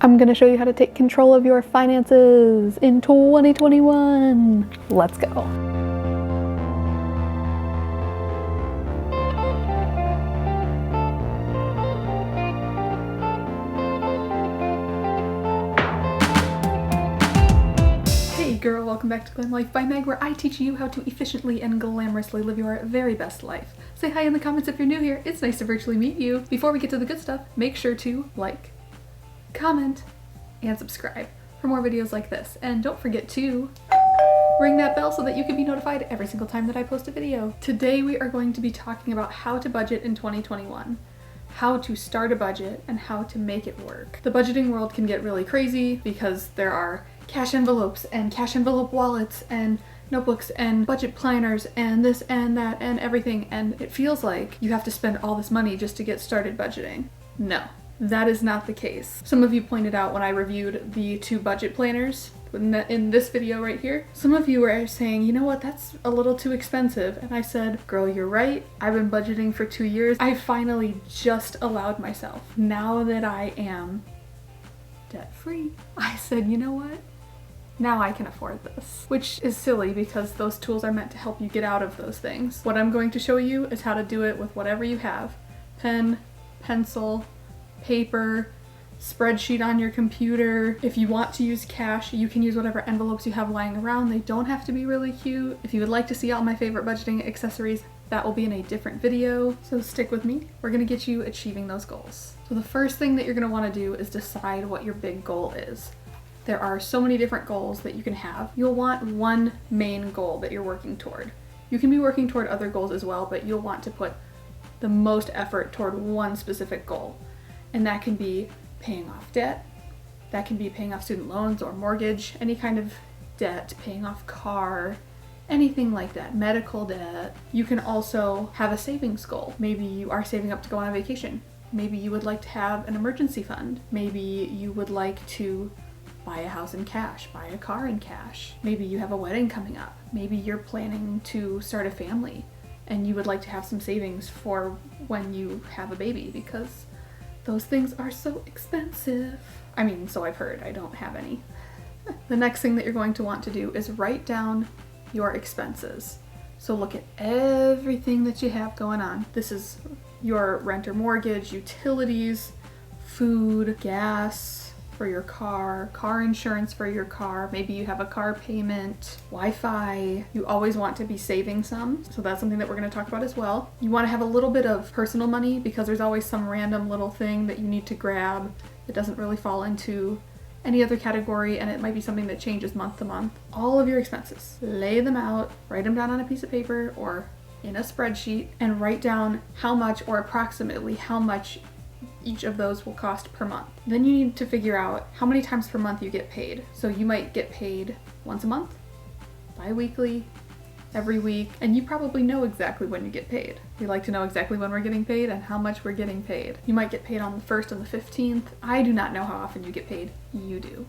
I'm gonna show you how to take control of your finances in 2021. Let's go. Hey girl, welcome back to Glam Life by Meg, where I teach you how to efficiently and glamorously live your very best life. Say hi in the comments if you're new here. It's nice to virtually meet you. Before we get to the good stuff, make sure to like, comment, and subscribe for more videos like this. And don't forget to ring that bell so that you can be notified every single time that I post a video. Today we are going to be talking about how to budget in 2021, how to start a budget, and how to make it work. The budgeting world can get really crazy because there are cash envelopes and cash envelope wallets and notebooks and budget planners and this and that and everything, and it feels like you have to spend all this money just to get started budgeting. No, that is not the case. Some of you pointed out when I reviewed the 2 budget planners in this video right here, some of you were saying, you know what, that's a little too expensive. And I said, girl, you're right. I've been budgeting for 2 years. I finally just allowed myself, now that I am debt free, I said, you know what? Now I can afford this, which is silly because those tools are meant to help you get out of those things. What I'm going to show you is how to do it with whatever you have. Pen, pencil, paper, spreadsheet on your computer. If you want to use cash, you can use whatever envelopes you have lying around. They don't have to be really cute. If you would like to see all my favorite budgeting accessories, that will be in a different video, so stick with me. We're gonna get you achieving those goals. So the first thing that you're gonna wanna do is decide what your big goal is. There are so many different goals that you can have. You'll want one main goal that you're working toward. You can be working toward other goals as well, but you'll want to put the most effort toward one specific goal. And that can be paying off debt, that can be paying off student loans or mortgage, any kind of debt, paying off car, anything like that, medical debt. You can also have a savings goal. Maybe you are saving up to go on a vacation. Maybe you would like to have an emergency fund. Maybe you would like to buy a house in cash, buy a car in cash. Maybe you have a wedding coming up. Maybe you're planning to start a family and you would like to have some savings for when you have a baby, because those things are so expensive. I mean, so I've heard. I don't have any. The next thing that you're going to want to do is write down your expenses. So look at everything that you have going on. This is your rent or mortgage, utilities, food, gas for your car insurance for your car, maybe you have a car payment, Wi-Fi. You always want to be saving some, so that's something that we're going to talk about as well. You want to have a little bit of personal money because there's always some random little thing that you need to grab that doesn't really fall into any other category, and it might be something that changes month to month. All of your expenses, lay them out, write them down on a piece of paper or in a spreadsheet, and write down how much or approximately how much each of those will cost per month. Then you need to figure out how many times per month you get paid. So you might get paid once a month, bi-weekly, every week, and you probably know exactly when you get paid. We like to know exactly when we're getting paid and how much we're getting paid. You might get paid on the 1st and the 15th. I do not know how often you get paid. You do.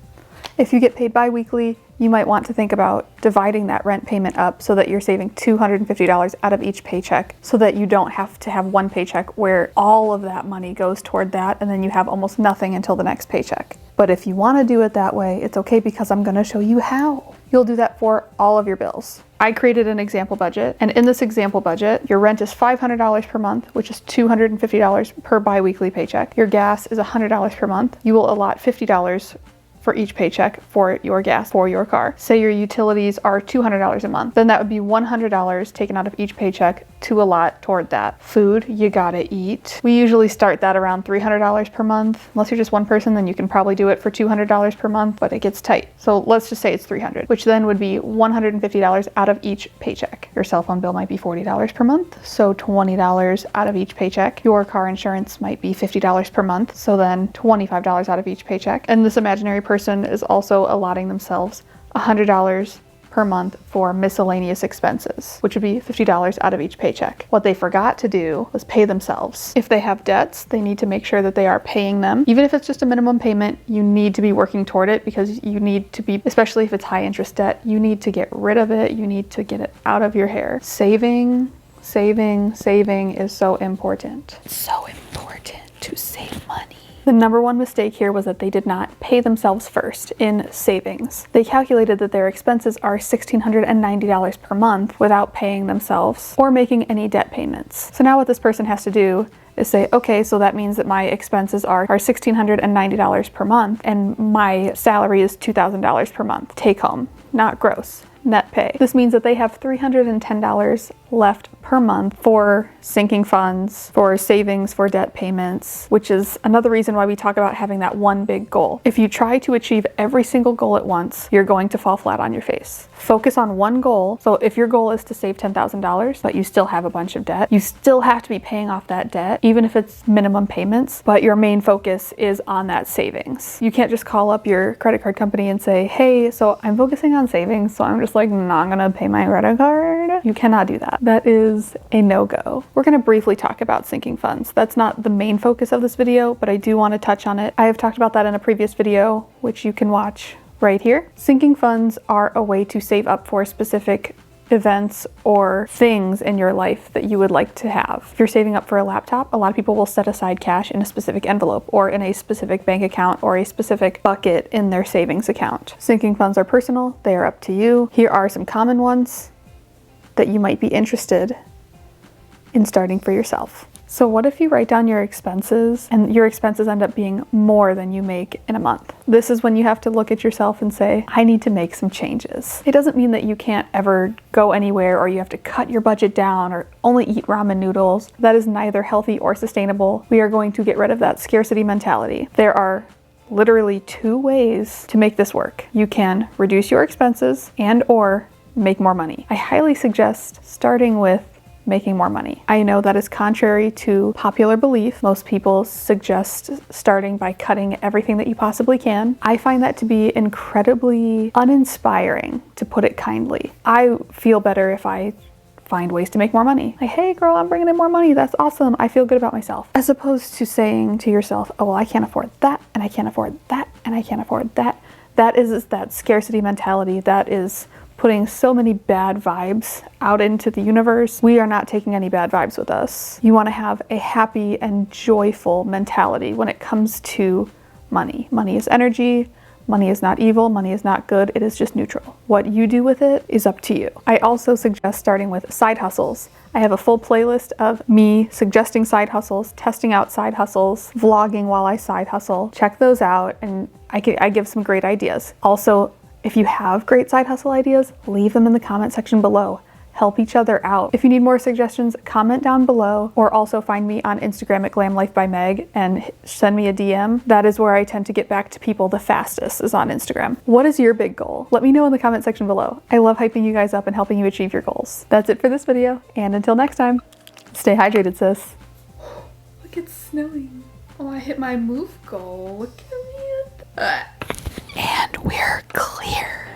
If you get paid bi-weekly, you might want to think about dividing that rent payment up so that you're saving $250 out of each paycheck, so that you don't have to have one paycheck where all of that money goes toward that and then you have almost nothing until the next paycheck. But if you want to do it that way, it's okay, because I'm going to show you how. You'll do that for all of your bills. I created an example budget, and in this example budget, your rent is $500 per month, which is $250 per bi-weekly paycheck. Your gas is $100 per month. You will allot $50 for each paycheck for your gas for your car. Say your utilities are $200 a month, then that would be $100 taken out of each paycheck to allot toward that. Food, you gotta eat. We usually start that around $300 per month. Unless you're just one person, then you can probably do it for $200 per month, but it gets tight. So let's just say it's $300, which then would be $150 out of each paycheck. Your cell phone bill might be $40 per month, so $20 out of each paycheck. Your car insurance might be $50 per month, so then $25 out of each paycheck. And this imaginary person is also allotting themselves $100 per month for miscellaneous expenses, which would be $50 out of each paycheck. What they forgot to do was pay themselves. If they have debts, they need to make sure that they are paying them. Even if it's just a minimum payment, you need to be working toward it, because you need to be, especially if it's high interest debt, you need to get rid of it. You need to get it out of your hair. Saving is so important. It's so important to save money. The number one mistake here was that they did not pay themselves first in savings. They calculated that their expenses are $1,690 per month without paying themselves or making any debt payments. So now what this person has to do is say, okay, so that means that my expenses are $1,690 per month and my salary is $2,000 per month, take home, not gross. Net pay. This means that they have $310 left per month for sinking funds, for savings, for debt payments, which is another reason why we talk about having that one big goal. If you try to achieve every single goal at once, you're going to fall flat on your face. Focus on one goal. So if your goal is to save $10,000, but you still have a bunch of debt, you still have to be paying off that debt, even if it's minimum payments, but your main focus is on that savings. You can't just call up your credit card company and say, hey, so I'm focusing on savings, so I'm just like not gonna pay my credit card. You cannot do that. That is a no-go. We're gonna briefly talk about sinking funds. That's not the main focus of this video, but I do want to touch on it. I have talked about that in a previous video, which you can watch right here. Sinking funds are a way to save up for specific events or things in your life that you would like to have. If you're saving up for a laptop, a lot of people will set aside cash in a specific envelope or in a specific bank account or a specific bucket in their savings account. Sinking funds are personal, they are up to you. Here are some common ones that you might be interested in starting for yourself. So what if you write down your expenses and your expenses end up being more than you make in a month? This is when you have to look at yourself and say, I need to make some changes. It doesn't mean that you can't ever go anywhere or you have to cut your budget down or only eat ramen noodles. That is neither healthy or sustainable. We are going to get rid of that scarcity mentality. There are literally two ways to make this work. You can reduce your expenses and or make more money. I highly suggest starting with making more money. I know that is contrary to popular belief. Most people suggest starting by cutting everything that you possibly can. I find that to be incredibly uninspiring, to put it kindly. I feel better if I find ways to make more money. Like, hey girl, I'm bringing in more money. That's awesome. I feel good about myself. As opposed to saying to yourself, oh, well, I can't afford that, and I can't afford that, and I can't afford that. That is that scarcity mentality. That is putting so many bad vibes out into the universe. We are not taking any bad vibes with us. You want to have a happy and joyful mentality when it comes to money. Money is energy. Money is not evil. Money is not good. It is just neutral. What you do with it is up to you. I also suggest starting with side hustles. I have a full playlist of me suggesting side hustles, testing out side hustles, vlogging while I side hustle. Check those out and I give some great ideas. Also, if you have great side hustle ideas, leave them in the comment section below. Help each other out. If you need more suggestions, comment down below, or also find me on Instagram at glamlifebymeg and send me a DM. That is where I tend to get back to people the fastest, is on Instagram. What is your big goal? Let me know in the comment section below. I love hyping you guys up and helping you achieve your goals. That's it for this video, and until next time, stay hydrated, sis. Look, it's snowing. Oh, I hit my move goal. Look at me. And we're clear.